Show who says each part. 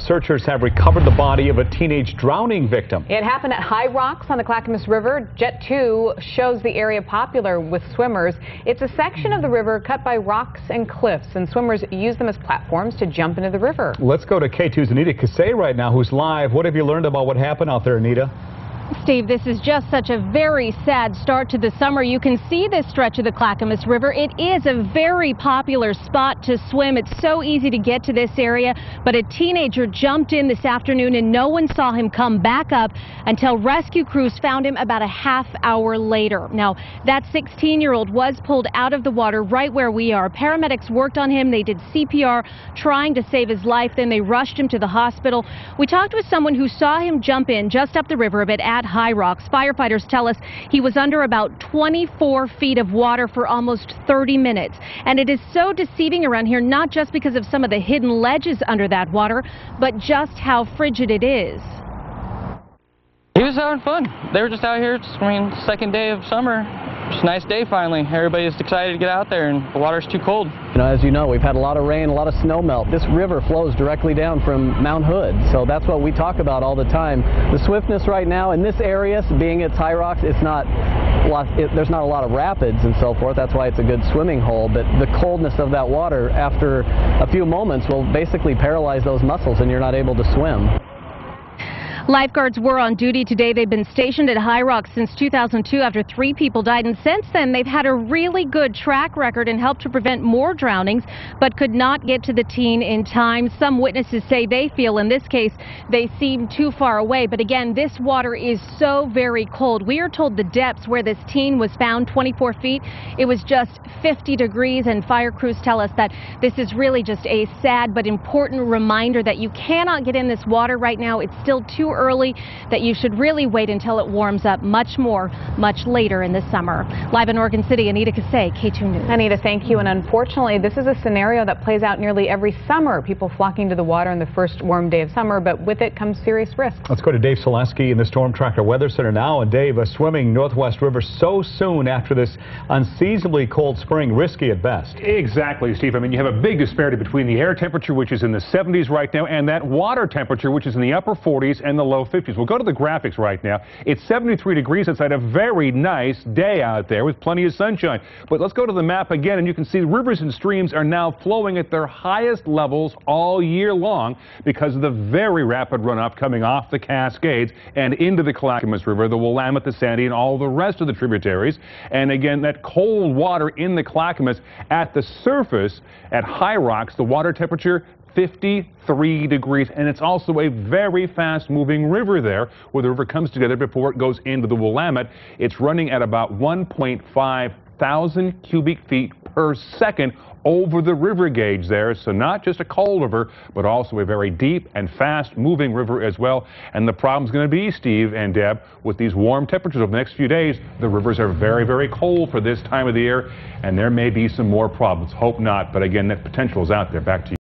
Speaker 1: Searchers have recovered the body of a teenage drowning victim.
Speaker 2: It happened at High Rocks on the Clackamas River. Jet 2 shows the area popular with swimmers. It's a section of the river cut by rocks and cliffs, and swimmers use them as platforms to jump into the river.
Speaker 1: Let's go to K2's Anita Kasey right now, who's live. What have you learned about what happened out there, Anita?
Speaker 3: Steve, this is just such a very sad start to the summer. You can see this stretch of the Clackamas River. It is a very popular spot to swim. It's so easy to get to this area, but a teenager jumped in this afternoon and no one saw him come back up until rescue crews found him about a half hour later. Now, that 16-year-old was pulled out of the water right where we are. Paramedics worked on him. They did CPR trying to save his life. Then they rushed him to the hospital. We talked with someone who saw him jump in just up the river a bit at High Rocks. Firefighters tell us he was under about 24 feet of water for almost 30 minutes. And it is so deceiving around here, not just because of some of the hidden ledges under that water, but just how frigid it is.
Speaker 4: He was having fun. They were just out here, second day of summer. It's a nice day finally. Everybody's excited to get out there and the water's too cold.
Speaker 5: As you know, we've had a lot of rain, a lot of snow melt. This river flows directly down from Mount Hood, so that's what we talk about all the time. The swiftness right now in this area, being it's High Rocks, there's not a lot of rapids and so forth. That's why it's a good swimming hole, but the coldness of that water after a few moments will basically paralyze those muscles and you're not able to swim.
Speaker 3: Lifeguards were on duty today. They've been stationed at High Rocks since 2002 after 3 people died, and since then they've had a really good track record and helped to prevent more drownings, but could not get to the teen in time. Some witnesses say they feel in this case they seem too far away, but again, this water is so very cold. We are told the depths where this teen was found, 24 feet, it was just 50 degrees, and fire crews tell us that this is really just a sad but important reminder that you cannot get in this water right now. It's still too early, that you should really wait until it warms up much later in the summer. Live in Oregon City, Anita Kasey, K2 News.
Speaker 2: Anita, thank you. And unfortunately, this is a scenario that plays out nearly every summer. People flocking to the water on the first warm day of summer, but with it comes serious risks.
Speaker 1: Let's go to Dave Selesky in the Storm Tracker Weather Center now. And Dave, swimming Northwest River so soon after this unseasonably cold spring, risky at best.
Speaker 6: Exactly, Steve. I mean, you have a big disparity between the air temperature, which is in the 70s right now, and that water temperature, which is in the upper 40s and the low 50s. We'll go to the graphics right now. It's 73 degrees outside, a very nice day out there with plenty of sunshine. But let's go to the map again, and you can see the rivers and streams are now flowing at their highest levels all year long because of the very rapid runoff coming off the Cascades and into the Clackamas River, the Willamette, the Sandy, and all the rest of the tributaries. And again, that cold water in the Clackamas at the surface at High Rocks, the water temperature 53 degrees, and it's also a very fast-moving river there, where the river comes together before it goes into the Willamette. It's running at about 1.5 thousand cubic feet per second over the river gauge there. So not just a cold river, but also a very deep and fast-moving river as well. And the problem's going to be, Steve and Deb, with these warm temperatures over the next few days, the rivers are very, very cold for this time of the year, and there may be some more problems. Hope not, but again, that potential is out there. Back to you.